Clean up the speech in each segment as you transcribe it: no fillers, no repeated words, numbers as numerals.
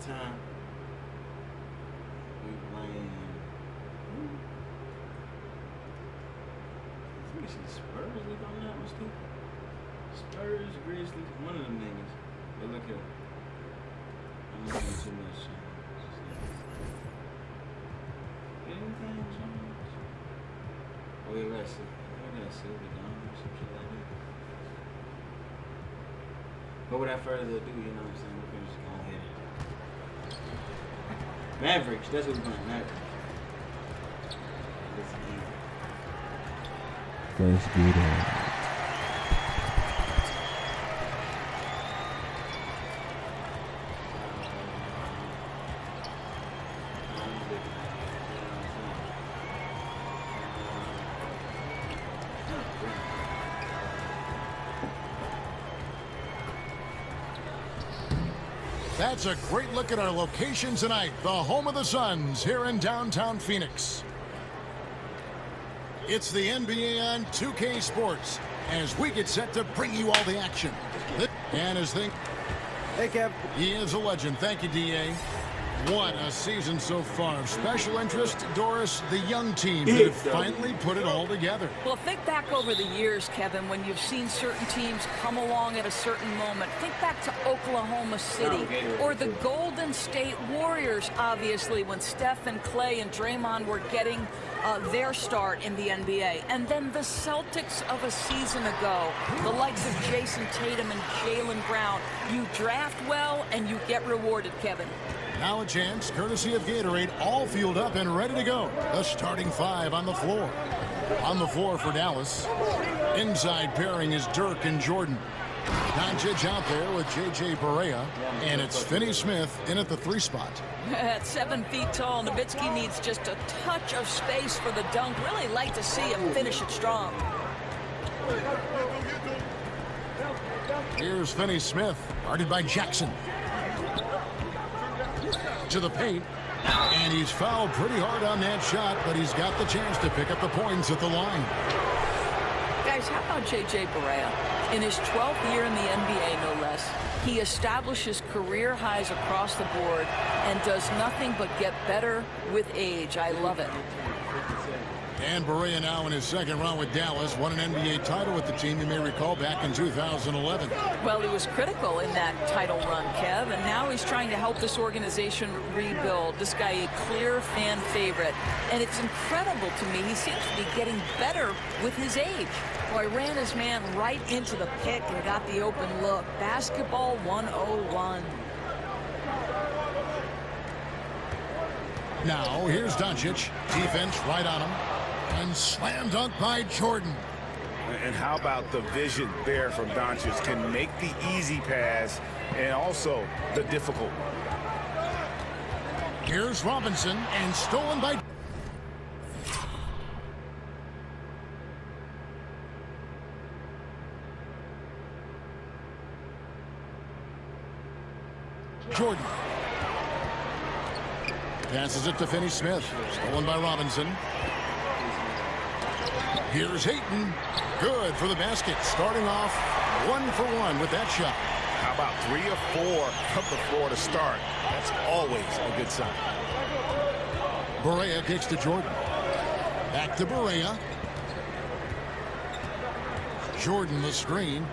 time we playing. I think it's Spurs if I'm not mistaken. Spurs, Grizzlies, one of them niggas. But look here. I'm not doing too much. Anything? Oh, yeah, let's see. I gotta see what done or some shit like that. But without further ado, you know what I'm saying? We're just go ahead. Mavericks, that's what we're playing. Mavericks. Let's get it. That's a great look at our location tonight. The home of the Suns here in downtown Phoenix. It's the NBA on 2K Sports as we get set to bring you all the action. And his thing. Hey, Kev. He is a legend. Thank you, D.A. What a season so far. Special interest, Doris, the young team that have finally put it all together. Well, think back over the years, Kevin, when you've seen certain teams come along at a certain moment. Think back to Oklahoma City or the Golden State Warriors, obviously, when Steph and Clay and Draymond were getting their start in the NBA. And then the Celtics of a season ago, the likes of Jason Tatum and Jaylen Brown. You draft well and you get rewarded, Kevin. Now a chance, courtesy of Gatorade, all fueled up and ready to go. The starting five on the floor. On the floor for Dallas. Inside pairing is Dirk and Jordan. Doncic out there with J.J. Barea. And it's Finney-Smith in at the 3 spot. At 7 feet tall, Nowitzki needs just a touch of space for the dunk. Really like to see him finish it strong. Here's Finney-Smith, guarded by Jackson. To the paint, and he's fouled pretty hard on that shot, but he's got the chance to pick up the points at the line. Guys, how about J.J. Barea? In his 12th year in the NBA, no less, he establishes career highs across the board and does nothing but get better with age. I love it. And Barea now in his second run with Dallas, won an NBA title with the team, you may recall, back in 2011. Well, he was critical in that title run, Kev, and now he's trying to help this organization rebuild. This guy, a clear fan favorite, and it's incredible to me. He seems to be getting better with his age. Boy, ran his man right into the pick and got the open look. Basketball 101. Now, here's Doncic. Defense right on him. And slam dunk by Jordan. And how about the vision there from Doncic? Can make the easy pass and also the difficult. Here's Robinson, and stolen by Jordan. Passes it to Finney-Smith. Stolen by Robinson. Here's Hayton. Good for the basket. Starting off 1 for 1 with that shot. How about 3 or 4 from the floor to start? That's always a good sign. Barea kicks to Jordan. Back to Barea. Jordan the screen.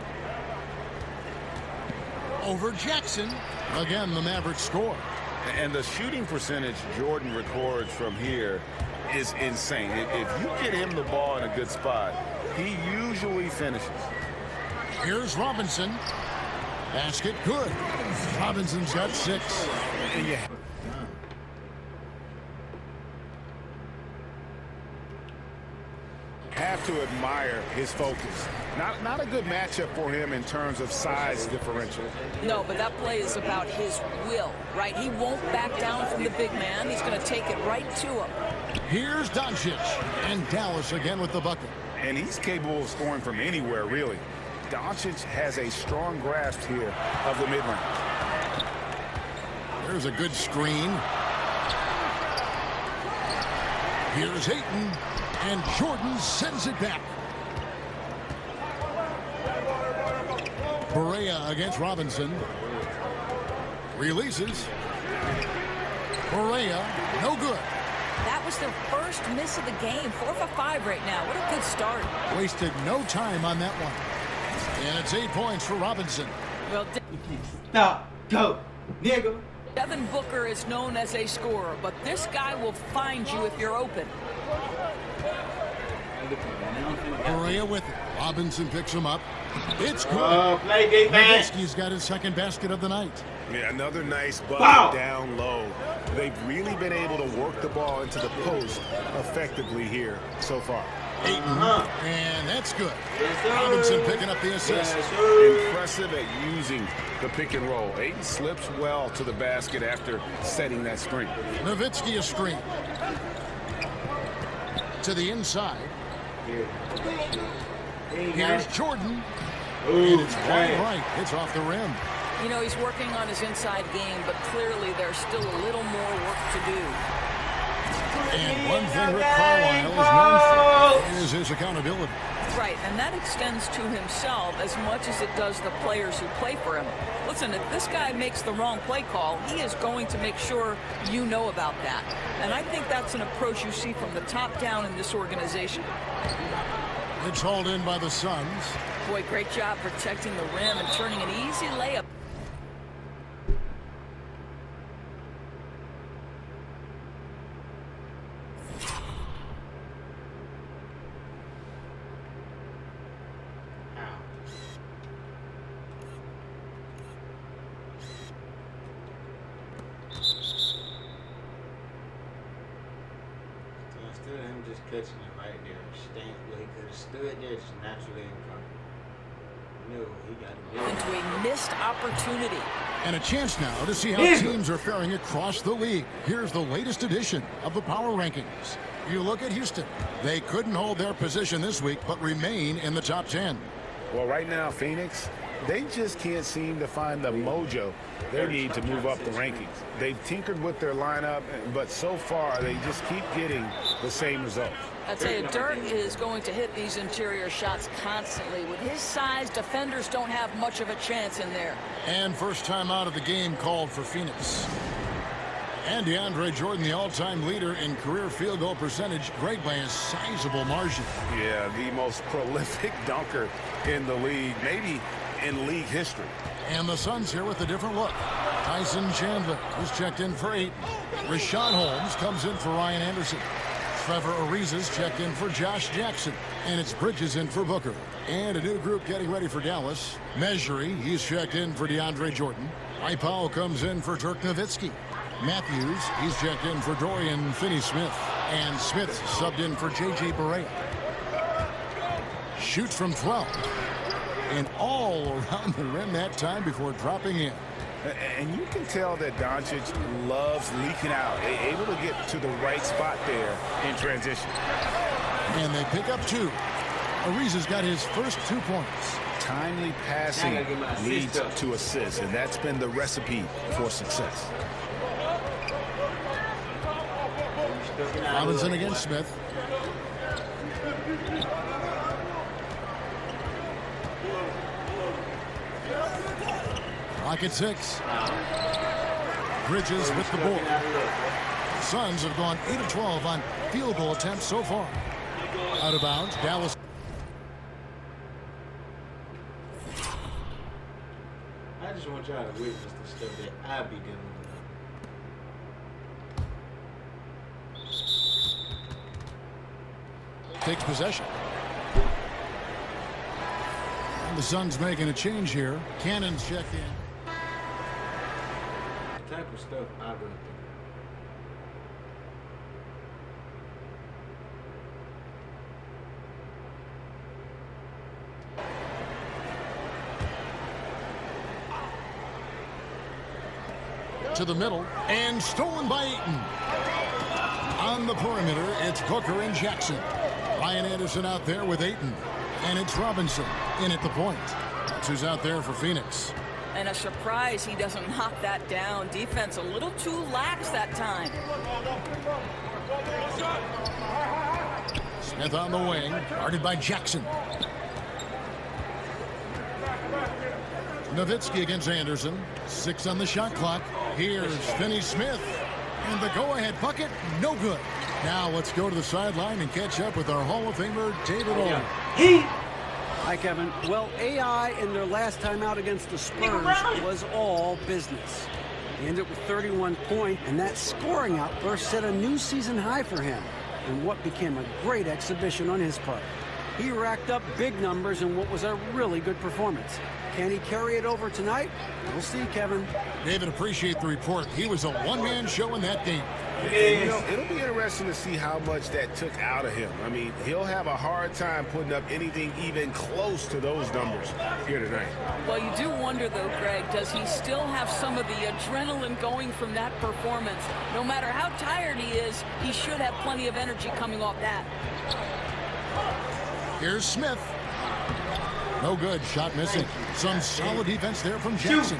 Over Jackson. Again, the Mavericks score. And the shooting percentage Jordan records from here is insane. If you get him the ball in a good spot, he usually finishes. Here's Robinson. Basket good. Robinson's got 6. Yeah. Have to admire his focus. Not a good matchup for him in terms of size differential. No, but that play is about his will, right? He won't back down from the big man. He's going to take it right to him. Here's Doncic. And Dallas again with the bucket. And he's capable of scoring from anywhere, really. Doncic has a strong grasp here of the mid-range. There's a good screen. Here's Hayton. And Jordan sends it back. Barea against Robinson. Releases. Correa, no good. That was their first miss of the game. 4 for 5 right now. What a good start. Wasted no time on that one. And it's 8 points for Robinson. Well, Stop. Go. Nigga. Devin Booker is known as a scorer, but this guy will find you if you're open. Correa with it. Robinson picks him up. It's good. Play defense. Nowitzki's got his second basket of the night. Yeah, another nice bucket Wow. down low. They've really been able to work the ball into the post effectively here so far. Ayton, and that's good. Robinson picking up the assist. Impressive at using the pick and roll. Ayton slips well to the basket after setting that screen. Nowitzki a screen. To the inside. Here's Jordan. And it's right. It's off the rim. You know, he's working on his inside game, but clearly there's still a little more work to do. And one thing Rick Carlisle is known for is his accountability. Right, and that extends to himself as much as it does the players who play for him. Listen, if this guy makes the wrong play call, he is going to make sure you know about that. And I think that's an approach you see from the top down in this organization. It's hauled in by the Suns. Boy, great job protecting the rim and turning an easy layup. Instead of him just catching it right there, staying where he could have stood there, just naturally in front. No, he got to Into a missed opportunity. And a chance now to see how teams are faring across the league. Here's the latest edition of the Power Rankings. You look at Houston. They couldn't hold their position this week, but remain in the top 10. Well, right now, Phoenix, they just can't seem to find the mojo they need to move up the rankings. They've tinkered with their lineup, but so far they just keep getting the same results. I'd say Dirk is going to hit these interior shots constantly. With his size, defenders don't have much of a chance in there. And first time out of the game called for Phoenix. And DeAndre Jordan, the all-time leader in career field goal percentage, great by a sizable margin. Yeah, the most prolific dunker in the league, maybe in league history. And the Suns here with a different look. Tyson Chandler was checked in for 8. Rashad Holmes comes in for Ryan Anderson. Trevor Ariza's checked in for Josh Jackson. And it's Bridges in for Booker. And a new group getting ready for Dallas. Measury, he's checked in for DeAndre Jordan. Ipao comes in for Dirk Nowitzki. Matthews, he's checked in for Dorian Finney-Smith. And Smith subbed in for J.J. Barea. Shoots from 12. And all around the rim that time before dropping in. And you can tell that Doncic loves leaking out, able to get to the right spot there in transition. And they pick up 2. Ariza's got his first 2 points. Timely passing leads to assists, and that's been the recipe for success. Robinson against Smith. Rocket 6. Bridges with the board. The Suns have gone 8 of 12 on field goal attempts so far. Out of bounds, Dallas. I just want y'all to witness the stuff that I be dealing with. Takes possession. And the Suns making a change here. Cannon's checked in. The type of stuff I go through. To the middle and stolen by Ayton. On the perimeter, it's Booker and Jackson. Ryan Anderson out there with Ayton. And it's Robinson in at the point. That's who's out there for Phoenix. And a surprise he doesn't knock that down. Defense a little too lax that time. Smith on the wing, guarded by Jackson. Nowitzki against Anderson. 6 on the shot clock. Here's Finney Smith. And the go-ahead bucket, no good. Now let's go to the sideline and catch up with our Hall of Famer, David Olin. Hi, Kevin. Well, AI in their last time out against the Spurs was all business. He ended with 31 points, and that scoring outburst set a new season high for him in what became a great exhibition on his part. He racked up big numbers in what was a really good performance. Can he carry it over tonight? We'll see, Kevin. David, appreciate the report. He was a one-man show in that game. You know, it'll be interesting to see how much that took out of him. I mean, he'll have a hard time putting up anything even close to those numbers here tonight. Well, you do wonder, though, Greg, does he still have some of the adrenaline going from that performance? No matter how tired he is, he should have plenty of energy coming off that. Here's Smith. No good. Shot missing. Some solid defense there from Jackson.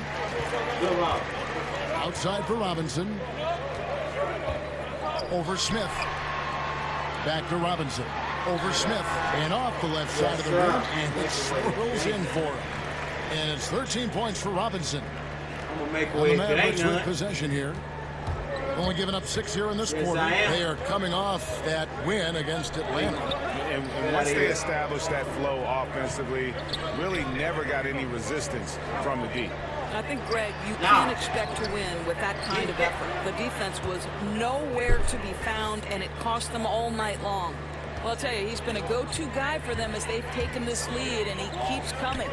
Outside for Robinson. Over Smith. Back to Robinson. Over Smith. And off the left side of the rim. And it swirls in for him. And it's 13 points for Robinson. I'm going to make The way. Mavericks with possession here. Only giving up 6 here in this quarter. They are coming off that win against Atlanta. And once they established that flow offensively, really never got any resistance from the D. I think, Greg, you can't expect to win with that kind of effort. The defense was nowhere to be found, and it cost them all night long. Well, I'll tell you, he's been a go-to guy for them as they've taken this lead, and he keeps coming.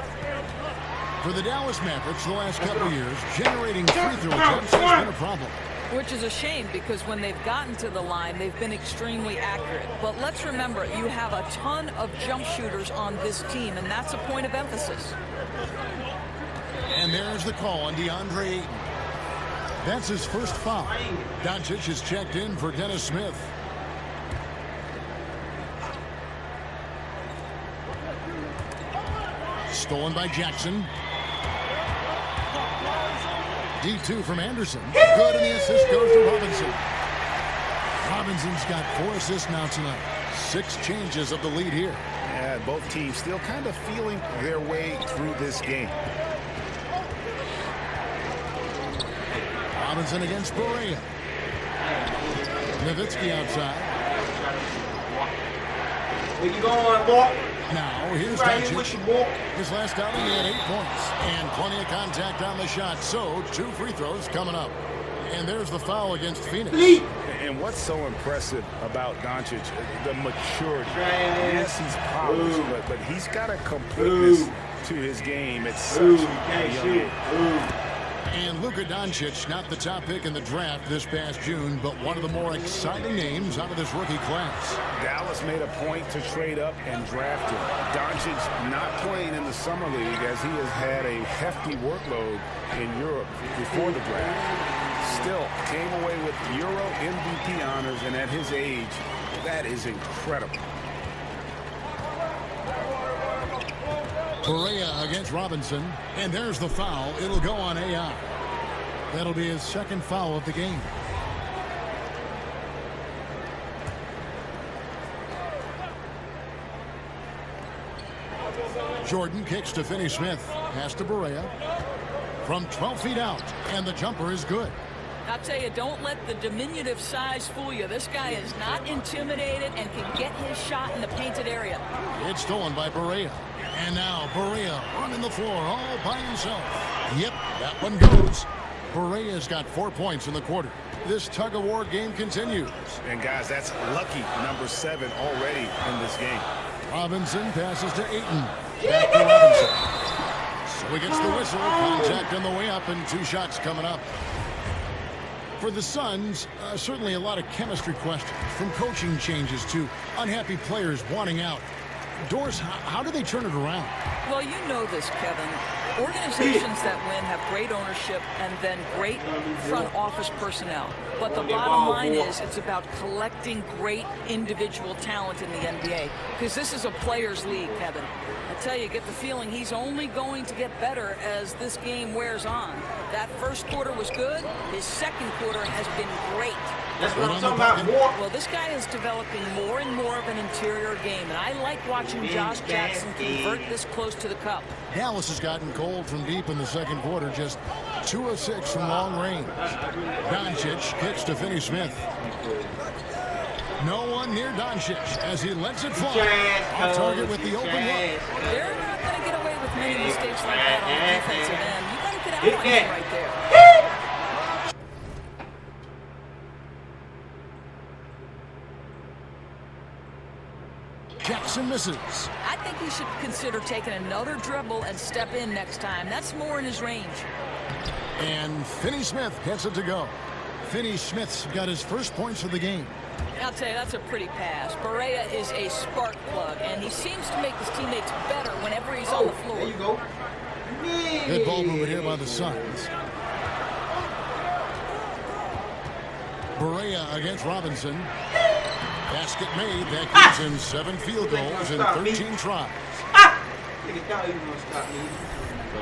For the Dallas Mavericks the last couple of years, generating free throw attempts has been a problem. Which is a shame because when they've gotten to the line, they've been extremely accurate. But let's remember, you have a ton of jump shooters on this team, and that's a point of emphasis. And there's the call on DeAndre Ayton. That's his first foul. Doncic is checked in for Dennis Smith. Stolen by Jackson. D2 from Anderson. Good, and the assist goes to Robinson. Robinson's got 4 assists now tonight. 6 changes of the lead here. Yeah, both teams still kind of feeling their way through this game. Robinson against Berea. Nowitzki outside. Where you going, walk? Now, here's Right here with Doncic. the walk. His last outing, he had 8 points. And plenty of contact on the shot. So, 2 free throws coming up. And there's the foul against Phoenix. And what's so impressive about Doncic, the maturity. Yes, he's polished, but he's got a completeness to his game at such a young age. And Luka Doncic, not the top pick in the draft this past June, but one of the more exciting names out of this rookie class. Dallas made a point to trade up and draft him. Doncic not playing in the summer league as he has had a hefty workload in Europe before the draft. Still came away with Euro MVP honors, and at his age, that is incredible. Berea against Robinson, and there's the foul. It'll go on AI. That'll be his second foul of the game. Jordan kicks to Finney Smith. Pass to Berea. From 12 feet out, and the jumper is good. I'll tell you, don't let the diminutive size fool you. This guy is not intimidated and can get his shot in the painted area. It's stolen by Berea. And now Berea running the floor all by himself. Yep, that one goes. Berea's got 4 points in the quarter. This tug-of-war game continues. And guys, that's lucky number 7 already in this game. Robinson passes to Ayton. Back to Robinson. So he gets the whistle. Contact on the way up and 2 shots coming up. For the Suns, certainly a lot of chemistry questions, from coaching changes to unhappy players wanting out. Doris, how do they turn it around? Well, you know this, Kevin. Organizations that win have great ownership and then great front office personnel. But the bottom line is it's about collecting great individual talent in the NBA. Because this is a players' league, Kevin. I tell you, get the feeling he's only going to get better as this game wears on. That first quarter was good. His second quarter has been great. That's what I'm talking about. More. Well, this guy is developing more and more of an interior game, and I like watching Josh Jackson convert this close to the cup. Dallas has gotten cold from deep in the second quarter, just 2 of 6 from long range. Doncic kicks to Finney-Smith. No one near Doncic as he lets it fly. Off target with the open look. They're not going to get away with many mistakes like that on the defensive end. You got to get out on him right there. Jackson misses. I think he should consider taking another dribble and step in next time. That's more in his range. And Finney-Smith gets it to go. Finney-Smith's got his first points of the game. I'll tell you, that's a pretty pass. Barea is a spark plug, and he seems to make his teammates better whenever he's on the floor. There you go. Good ball movement here by the Suns. Barea against Robinson. Basket made. That gives him 7 field goals in 13 tries.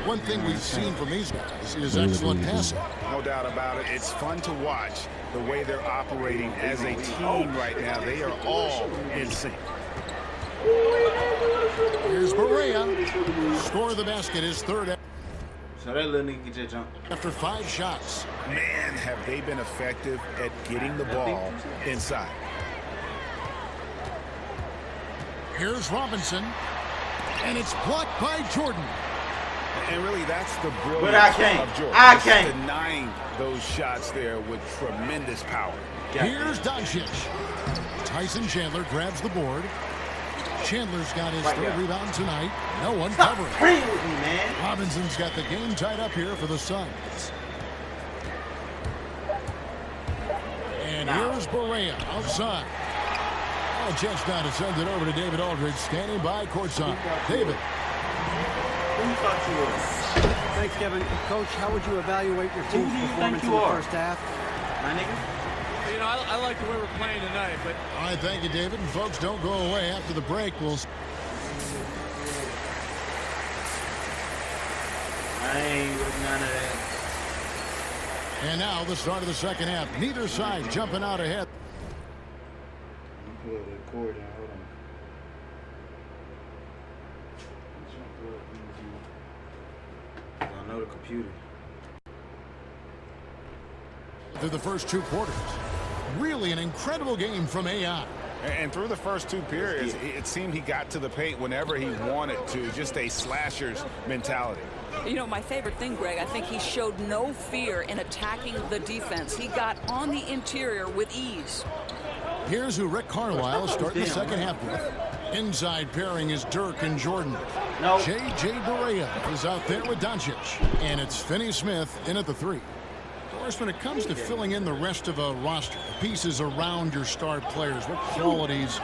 One thing we've seen from these guys is excellent passing. No doubt about it. It's fun to watch the way they're operating as a team right now. They are all in sync. Here's Barea. Score of the basket is third So that little nigga get your jump. after 5 shots. Man, have they been effective at getting the ball inside. Here's Robinson. And it's blocked by Jordan. And really, that's the brilliance But I can't. of Jordan. I Just can't. denying those shots there with tremendous power. Here's Doncic. Tyson Chandler grabs the board. Chandler's got his third rebound tonight. No one covering. Playing with me, man. Robinson's got the game tied up here for the Suns. And here's Barea outside. A chance now to send it over to David Aldridge, standing by courtside. David. Who you thought you were? Thanks, Kevin. Coach, how would you evaluate your Who team's do you performance think in you the are? first half? My nigga? You know, I like the way we're playing tonight, but All right, thank you, David. And folks, don't go away. After the break, we'll... I ain't with none of that. And now the start of the second half. Neither side jumping out ahead. I'm gonna pull the cord down. Hold on. I know the computer. Through the first 2 quarters. Really an incredible game from AI. And through the first 2 periods, it seemed he got to the paint whenever he wanted to. Just a slasher's mentality. You know, my favorite thing, Greg, I think he showed no fear in attacking the defense. He got on the interior with ease. Here's who Rick Carlisle starting the second half with. Inside pairing is Dirk and Jordan. No. J.J. Barea is out there with Doncic. And it's Finney-Smith in at the 3. Of course, when it comes to filling in the rest of a roster, the pieces around your star players, what qualities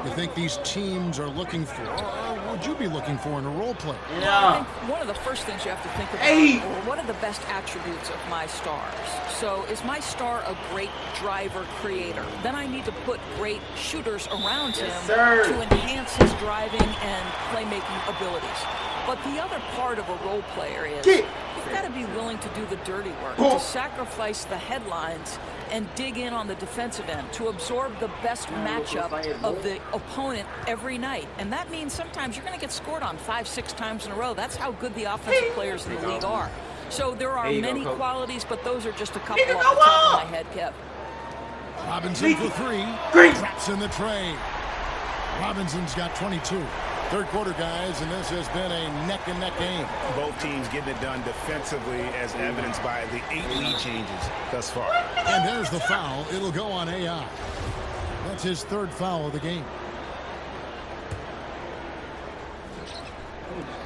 you think these teams are looking for? Or would you be looking for in a role player? I think one of the first things you have to think about, or what are the best attributes of my stars? So is my star a great driver creator? Then I need to put great shooters around him to enhance his driving and playmaking abilities. But the other part of a role player is you've got to be willing to do the dirty work, to sacrifice the headlines and dig in on the defensive end, to absorb the best matchup of the opponent every night. And that means sometimes you're going to get scored on 5-6 times in a row. That's how good the offensive players in the league are. So there are many qualities, but those are just a couple off the top of my head, Kev. Robinson for 3. Drops in the tray. Robinson's got 22. Third quarter, guys, and this has been a neck-and-neck game. Both teams getting it done defensively, as evidenced by the 8 lead changes thus far. And there's the foul. It'll go on AI. That's his 3rd foul of the game.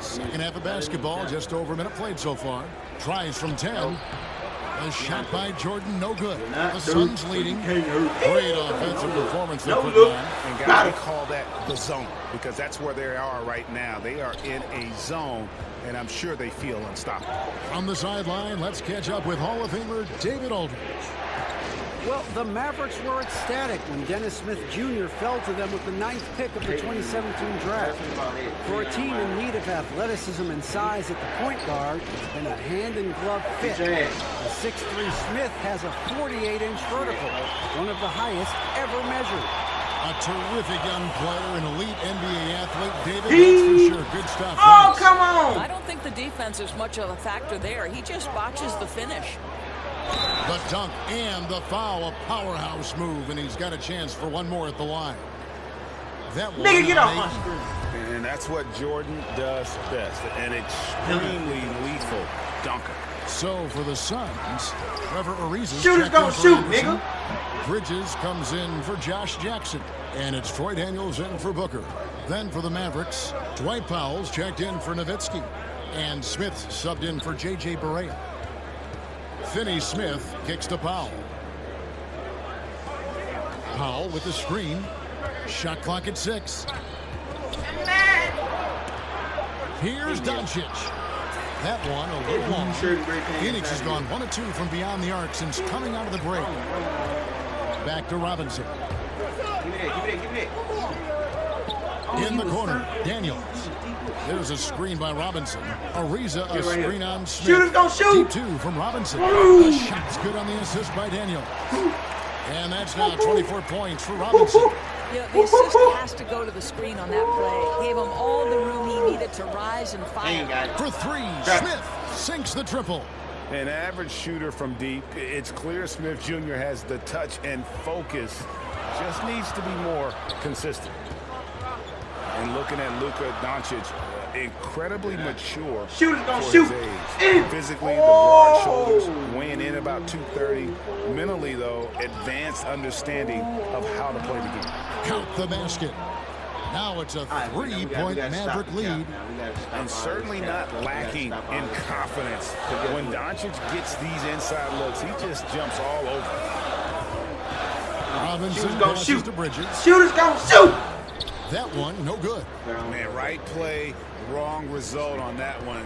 Second half of basketball, just over a minute played so far. Tries from 10. A shot by Jordan, no good. The Suns leading. Great offensive performance they put on. And guys, we call that the zone, because that's where they are right now. They are in a zone, and I'm sure they feel unstoppable. From the sideline, let's catch up with Hall of Famer David Aldridge. Well, the Mavericks were ecstatic when Dennis Smith Jr. fell to them with the 9th pick of the 2017 draft. For a team in need of athleticism and size at the point guard, it's been a hand-in-glove fit. The 6'3" Smith has a 48-inch vertical, one of the highest ever measured. A terrific young player, an elite NBA athlete, David, that's for sure. Good stuff. Oh, Thanks. come on. I don't think the defense is much of a factor there. He just botches the finish. The dunk and the foul, a powerhouse move, and he's got a chance for one more at the line. That one Nigga, get off on my eight. screen. And that's what Jordan does best, an extremely lethal dunker. So for the Suns, Trevor Ariza Shooters gonna shoot, nigga. Bridges comes in for Josh Jackson, and it's Troy Daniels in for Booker. Then for the Mavericks, Dwight Powell's checked in for Nowitzki, and Smith subbed in for J.J. Barea. Finney Smith kicks to Powell. Powell with the screen. Shot clock at 6. Here's Doncic. That one a little long. Phoenix has gone 1 of 2 from beyond the arc since coming out of the break. Back to Robinson. In the corner, Daniels. There's a screen by Robinson. Ariza, a screen on Smith. Shooters gonna shoot. Deep 2 from Robinson. The shot's good on the assist by Daniels. And that's now 24 points for Robinson. Yeah, the assist has to go to the screen on that play. Gave him all the room he needed to rise and fire. For 3, Smith sinks the triple. An average shooter from deep. It's clear Smith Jr. has the touch and focus. Just needs to be more consistent. And looking at Luka Doncic, incredibly mature Shooters gonna for shoot. his age. Physically, the broad shoulders, weighing in about 230. Mentally, though, advanced understanding of how to play the game. Count the basket. Now it's a 3-point Maverick lead. And certainly not lacking in confidence. When Doncic gets these inside looks, he just jumps all over. Robinson gonna passes shoot. to Bridges. Shooters gonna shoot. That one, no good. Man, right play, wrong result on that one.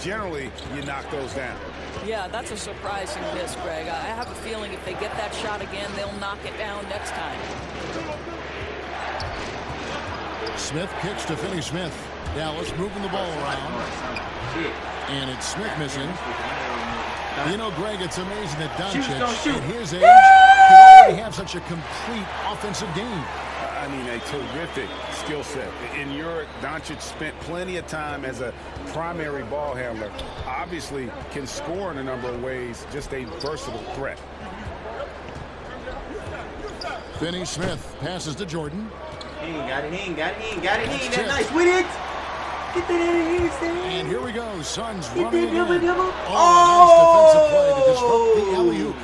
Generally, you knock those down. Yeah, that's a surprising miss, Greg. I have a feeling if they get that shot again, they'll knock it down next time. Smith kicks to Finney Smith. Dallas moving the ball around. And it's Smith missing. You know, Greg, it's amazing that Doncic, at his age, can already have such a complete offensive game. I mean, a terrific skill set. In Europe, Doncic spent plenty of time as a primary ball handler. Obviously, can score in a number of ways. Just a versatile threat. Finney Smith passes to Jordan. He ain't got it. He ain't got it. He ain't got it. He ain't that Tipped. nice with it. Get that out of here, Sam. And here we go. Suns Get running that double, again. double. Oh, nice defensive play to disrupt the alley-oop.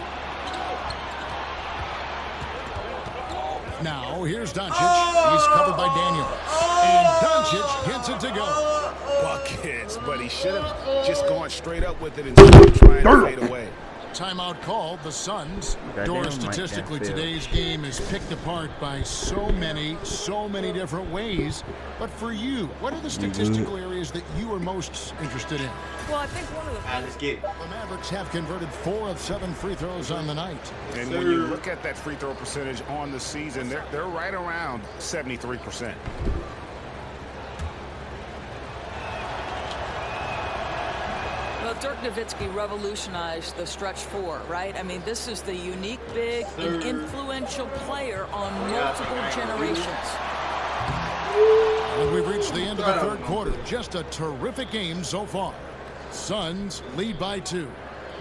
Now, here's Doncic. He's covered by Daniels. And Doncic gets it to go. Buckets, but he should have just gone straight up with it instead of trying to fade away. Timeout called. The Suns. Goddamn Doris, Mike statistically, Danfield. today's game is picked apart by so many different ways. But for you, what are the statistical areas that you are most interested in? Well, I think one of the Let's get it. The Mavericks have converted 4 of 7 free throws on the night. And when you look at that free throw percentage on the season, they're right around 73%. Well, Dirk Nowitzki revolutionized the stretch 4, right? I mean, this is the unique, big, and influential player on multiple generations. And we've reached the end of the third quarter. Just a terrific game so far. Suns lead by 2.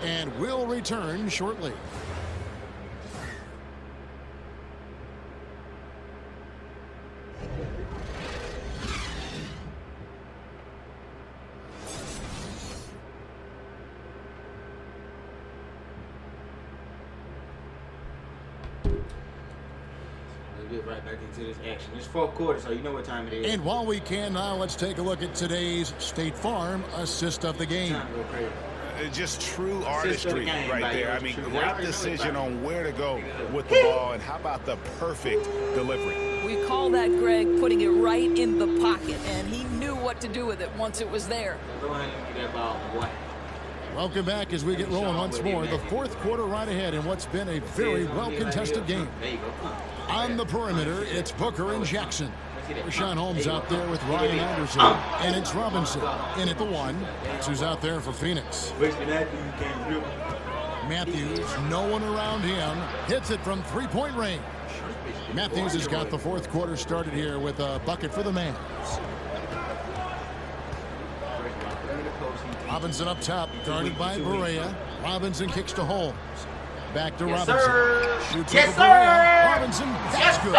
And will return shortly. Let's get right back into this action. It's fourth quarter, so you know what time it is. And while we can now, let's take a look at today's State Farm assist of the game. Time to go crazy. Just true Assist of the artistry game, right buddy. there. I mean, True. great decision on where to go with the ball, and how about the perfect delivery? We call that, Greg, putting it right in the pocket, and he knew what to do with it once it was there. Go ahead and get that ball, boy. Welcome back as we get rolling once more. The fourth quarter right ahead in what's been a very well-contested game. On the perimeter, it's Booker and Jackson. Rashawn Holmes out there with Ryan Anderson. And it's Robinson in at the one. That's who's out there for Phoenix. Matthews, no one around him. Hits it from three-point range. Matthews has got the fourth quarter started here with a bucket for the Mavs. Robinson up top, guarded by Barea. Robinson kicks to Holmes. Back to Robinson. Shoots over Barea. Robinson, that's good.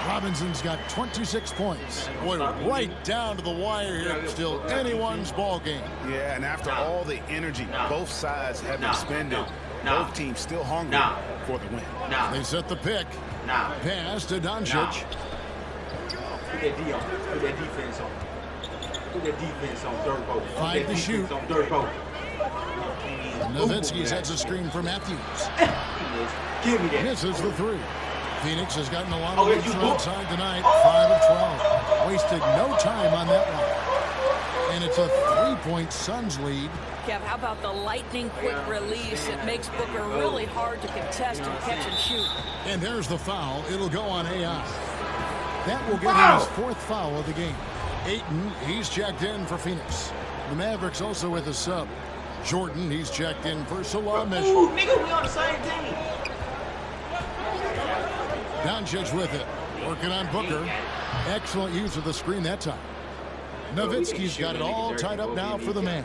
Robinson's got 26 points. Boy, right down to the wire here. Still anyone's ball game. Yeah, and after all the energy both sides have expended, both teams still hungry for the win. They set the pick. Pass to Doncic. Put that D on. Put that defense on. Put that defense on dirt boat. 5 to shoot. On dirt boat. Nowitzki sets a screen for Matthews. Give me that. Misses the three. Phoenix has gotten a lot of looks outside tonight. 5 of 12. Wasted no time on that one. And it's a 3-point Suns lead. Kev, how about the lightning quick release? It makes Booker really hard to contest and catch and shoot. And there's the foul. It'll go on AI. That will give him his fourth foul of the game. Ayton, he's checked in for Phoenix. The Mavericks also with a sub. Jordan, he's checked in for Salah Mission. Ooh, nigga, we on the same team. Doncic with it. Working on Booker. Excellent use of the screen that time. Nowitzki's got it all tied up now for the man.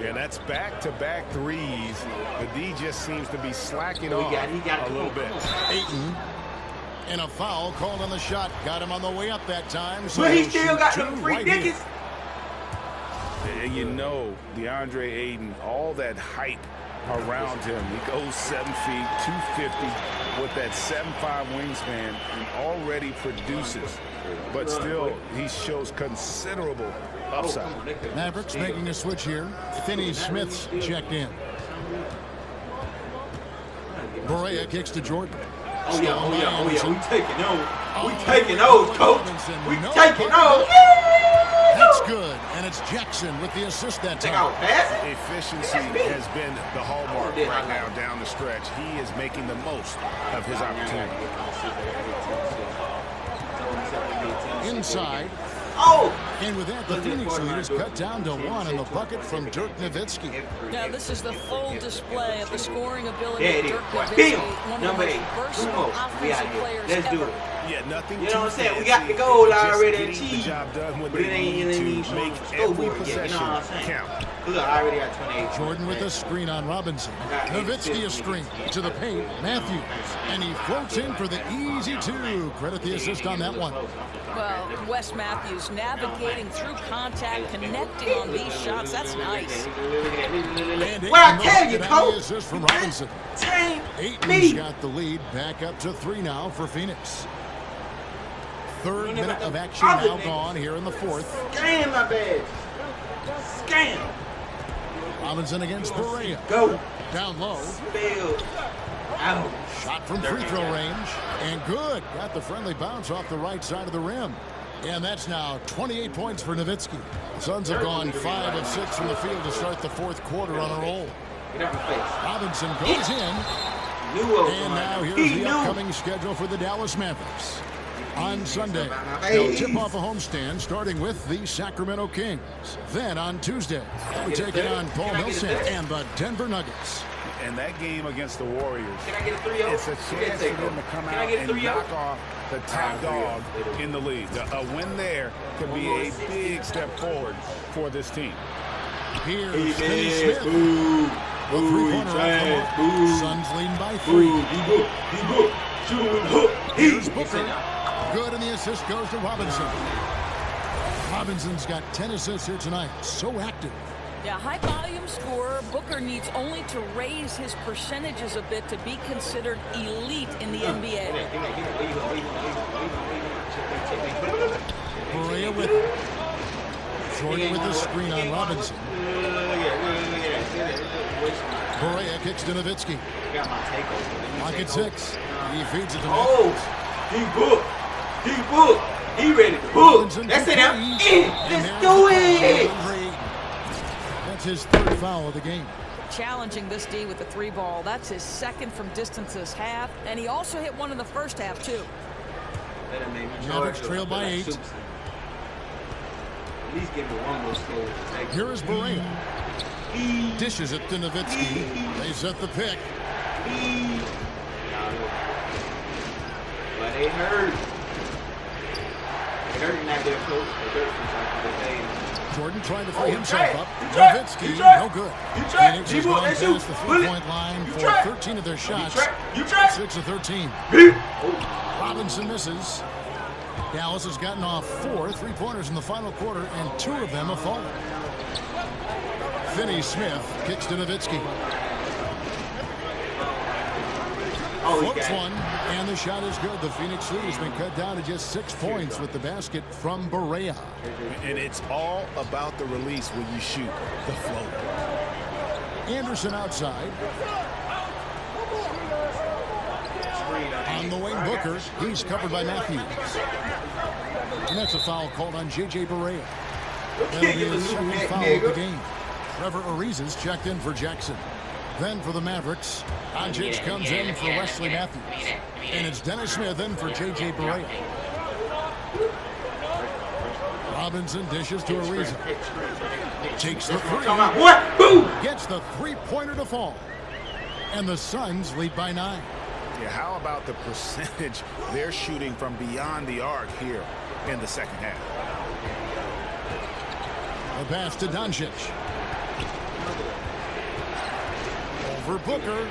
Yeah, that's back-to-back threes. The D just seems to be slacking off a little bit. Ayton. And a foul called on the shot. Got him on the way up that time. So But he still got them free tickets. And you know, DeAndre Ayton, all that hype around him. He goes 7 feet, 250 with that 7'5" wingspan and already produces. But still, he shows considerable upside. Mavericks making a switch here. Finney-Smith's checked in. Barea kicks to Jordan. Oh yeah. We taking those. We taking those, coach. We taking those. That's good. And it's Jackson with the assist that time. Efficiency has been the hallmark right now down the stretch. He is making the most of his opportunity. Inside. And with that, the Phoenix lead is cut down to 1 on the bucket from Dirk Nowitzki. Now, this is the full display of the scoring ability of Dirk Nowitzki, one of the most versatile offensive players Let's do ever. it. Yeah, nothing. You know what I'm saying? We got the goal already getting achieved. the job done when But they it ain't need anything to make score every for it yet, possession you know what I'm saying? count. Look, I already got 28. Jordan with a screen on Robinson. Nowitzki a screen to the paint. Matthews. And he floats in for the easy two. Credit the assist on that one. Well, Wes Matthews navigating through contact, connecting on these shots. That's nice. And What I tell you, the coach? assist from Robinson. Ayton's got the lead back up to 3 now for Phoenix. Third minute of action now gone here in the fourth. Scan my badge. Scan. Robinson against Barea. Go. Down low. Spell. Out. Shot from free throw range. And good. Got the friendly bounce off the right side of the rim. And that's now 28 points for Nowitzki. The Suns have gone 5 of 6 from the field to start the fourth quarter on a roll. Get out my face. Robinson goes in. And now here's the upcoming schedule for the Dallas Mavericks. On Sunday, they'll tip off a homestand starting with the Sacramento Kings. Then on Tuesday, we're taking on Paul Millsap and the Denver Nuggets. And that game against the Warriors, Can I get a 3-0? it's a chance for them to come out and knock off the top dog in the league. A win there could be a big step forward for this team. Here's Finney-Smith. Boo. A three-pointer off the mark. Suns leading by 3. Here's Booker. Good, and the assist goes to Robinson. Robinson's got 10 assists here tonight. So active. Yeah, high-volume scorer. Booker needs only to raise his percentages a bit to be considered elite in the NBA. Barea with it. Jordan with the screen on Robinson. Barea kicks to Nowitzki. Lock at 6. He feeds it to Matthews. He booked. He booked. He ready to book. That's it now. Let's do it. That's his third foul of the game. Challenging this D with the 3 ball. That's his second from distance this half, and he also hit one in the first half too. Mavericks trail by 8. At least give me one more skill. Here is Berea. Dishes it to Nowitzki. They set the pick. But they hurt. They hurt in that bit of coach. Jordan trying to free himself up. tried. Nowitzki, You tried. no good. You tried. Phoenix You has gone tried. past the You 3-point line You for tried. 13 of their shots. You tried. 6 of 13. Robinson misses. Dallas has gotten off 4 3-pointers in the final quarter, and 2 of them have fallen. Finney-Smith kicks to Nowitzki. Floats one, and the shot is good. The Phoenix lead has been cut down to just 6 points with the basket from Berea. And it's all about the release when you shoot the floater. Anderson outside. On the wing, Booker. He's covered by Matthews. And that's a foul called on J.J. Berea. That'll be his second foul of the game. Trevor Ariza's checked in for Jackson. Then for the Mavericks, Doncic comes in for Wesley Matthews. And it's Dennis Smith in for J.J. Berea. Robinson dishes to Ariza. Takes the 3. Gets the 3-pointer to fall. And the Suns lead by 9. Yeah, how about the percentage they're shooting from beyond the arc here in the second half? The pass to Doncic. Over Booker.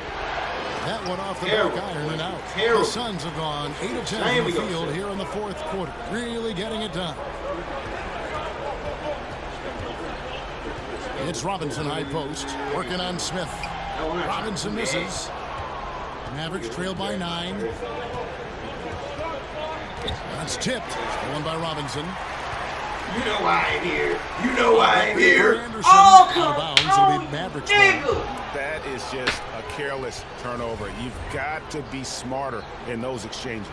That one off the back iron and out. The Suns have gone 8 of 10 from the field here in the fourth quarter. Really getting it done. It's Robinson high post. Working on Smith. Robinson misses. Mavericks trail by 9. That's tipped. Stolen by Robinson. You know why I'm here. You know why I'm here. Anderson Oh, out come of bounds. It'll be Mavericks ball. nigga. That is just a careless turnover. You've got to be smarter in those exchanges.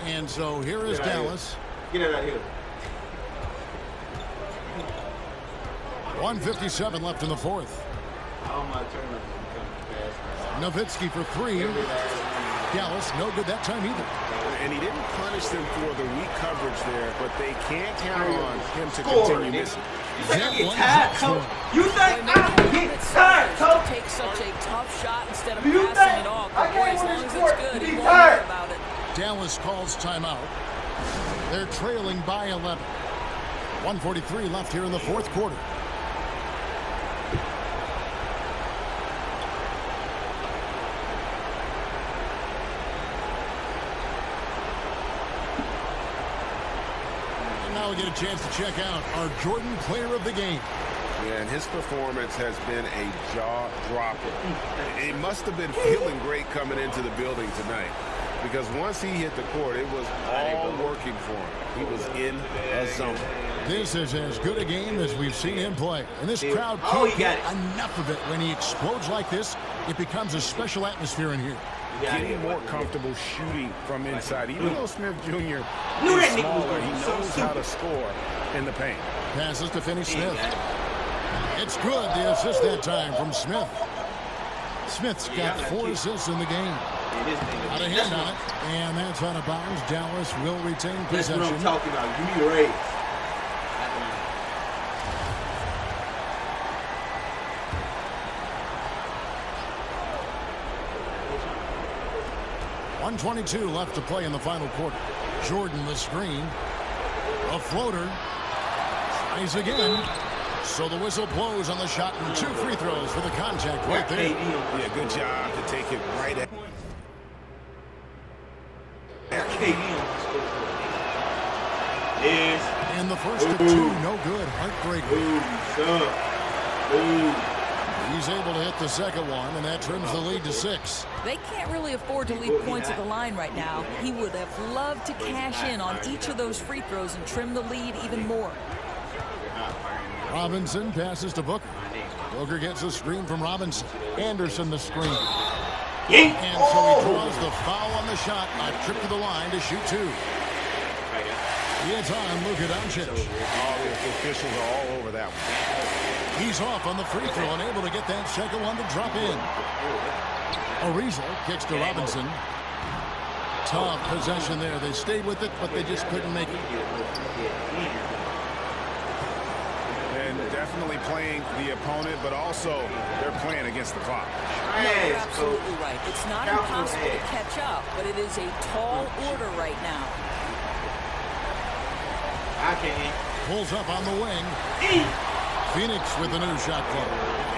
And so here is Dallas. Get it out of here. 1:57 left in the fourth. All my turnovers come fast. Nowitzki for 3. Dallas no good that time either. And he didn't punish them for the weak coverage there, but they can't count on him to Score, continue nigga. missing. You think I That get one tired, is coach? up. You think I get tired, To coach? take such a tough shot instead of Do you passing think it off. I But boy, can't as win long this as sport it's good, to he be won't tired? worry about it. Dallas calls timeout. They're trailing by 11. 1:43 left here in the fourth quarter. And now we get a chance to check out our Jordan player of the game. Yeah, and his performance has been a jaw dropper. He must have been feeling great coming into the building tonight, because once he hit the court, it was all working for him. He was in a zone. This is as good a game as we've seen him play. And this crowd Oh, can't he got get enough of it. When he explodes like this, it becomes a special atmosphere in here. Getting more comfortable shooting from inside. Even though Smith Jr. Knew is that nigga was smaller, gonna he be so knows how to score in the paint. Passes to Finney-Smith. It's good, the assist that time from Smith. Smith's got 4 assists in the game. Out of hand on it, and that's out of bounds. Dallas will retain That's what I'm possession. talking about. You need a raise. 1:22 left to play in the final quarter. Jordan the screen. A floater. Tries again. So the whistle blows on the shot, and 2 free throws for the contact right there. Yeah, good job to take it right at. And the first of 2, no good. Heartbreaker. He's able to hit the second one, and that trims the lead to 6. They can't really afford to leave points at the line right now. He would have loved to cash in on each of those free throws and trim the lead even more. Robinson passes to Booker. Booker gets a screen from Robinson. Anderson the screen. And so he draws the foul on the shot. A trip to the line to shoot 2. It's on Luka Doncic. Oh, the officials are all over that one. He's off on the free throw and able to get that second one to drop in. Ariza kicks to Robinson. Tough possession there. They stayed with it, but they just couldn't make it. And definitely playing the opponent, but also they're playing against the clock. No, you're absolutely right. It's not impossible to catch up, but it is a tall order right now. I can't. Pulls up on the wing. Phoenix with the new shot clock.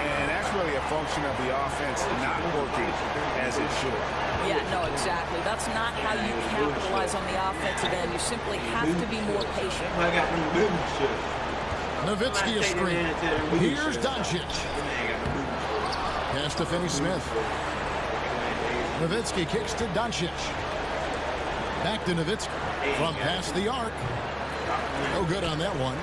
And that's really a function of the offense not working as it should. Yeah, no, exactly. That's not how you capitalize on the offensive end. You simply have to be more patient. I got them booty shit. Nowitzki a screen. Here's Doncic. Pass to Finney-Smith. Nowitzki kicks to Doncic. Back to Nowitzki. From past the arc. No good on that one.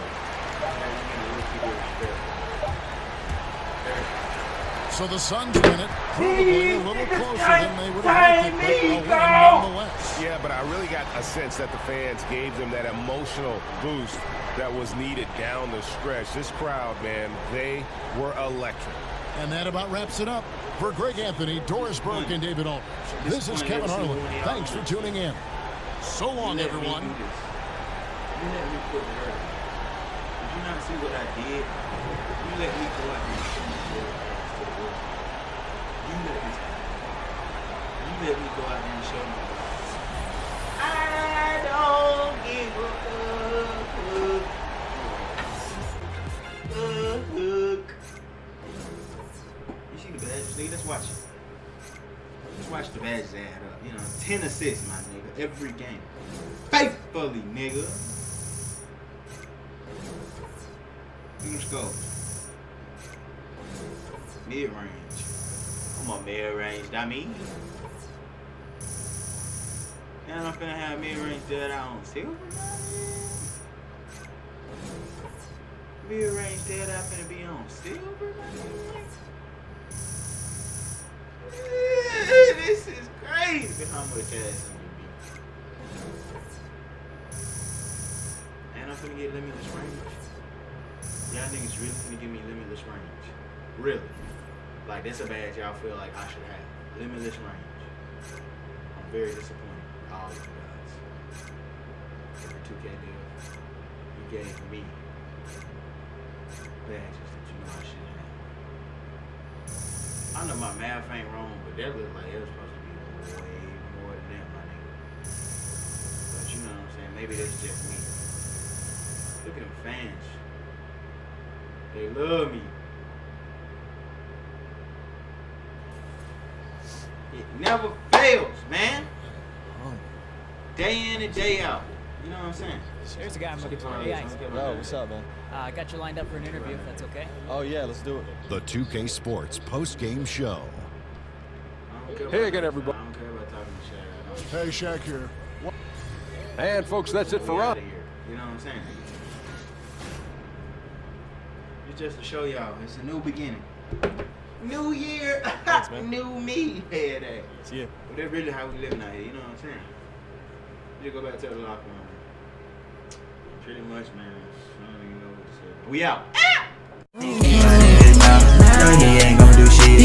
So the Suns win it. Probably a little closer than they would have liked it, but a win nonetheless. Yeah, but I really got a sense that the fans gave them that emotional boost that was needed down the stretch. This crowd, man, they were electric. And that about wraps it up. For Greg Anthony, Doris Burke, and David Aldridge, this is Kevin Harlan. Thanks for tuning in. So long, everyone. You let me put her. Did you not see what I did? You let me go out and show my You let me go out and show my I don't give a fuck. You see the badge, nigga? Let's watch it. Let's watch the badges add up. You know, 10 assists, my nigga, every game. Faithfully, nigga. Let's go. Mid-range. Come on, mid-range, dummy. Now I'm finna have mid-range that I on silver. Mid-range that I finna be on silver. This is crazy how much ass I'm gonna be. And I'm finna get limitless range. Y'all niggas really finna give me limitless range. Really. Like, that's a badge y'all feel like I should have. Limitless range. I'm very disappointed. All you guys. Every 2K deal you gave me badges that you know I should have. I know my math ain't wrong, but that look like it was supposed to be way more than that, my nigga. But you know what I'm saying? Maybe that's just me. Look at them fans. They love me. It never fails, man. Day in and day out. You know what I'm saying? Here's the guy I'm looking for. Yo, What's up, man? I got you lined up for an interview, if that's okay. Oh, yeah, let's do it. The 2K Sports post-game show. Hey again, everybody. I don't care about talking to Shaq. Hey, Shaq here. And, folks, that's it for us. You know what I'm saying? It's just to show y'all, it's a new beginning. New year, Thanks, man. new me. Hey, hey. See ya. But that's really how we living out here, you know what I'm saying? Just go back to the locker room. Pretty much, man. I don't even know what to say. We out. No, he ain't gonna do shit.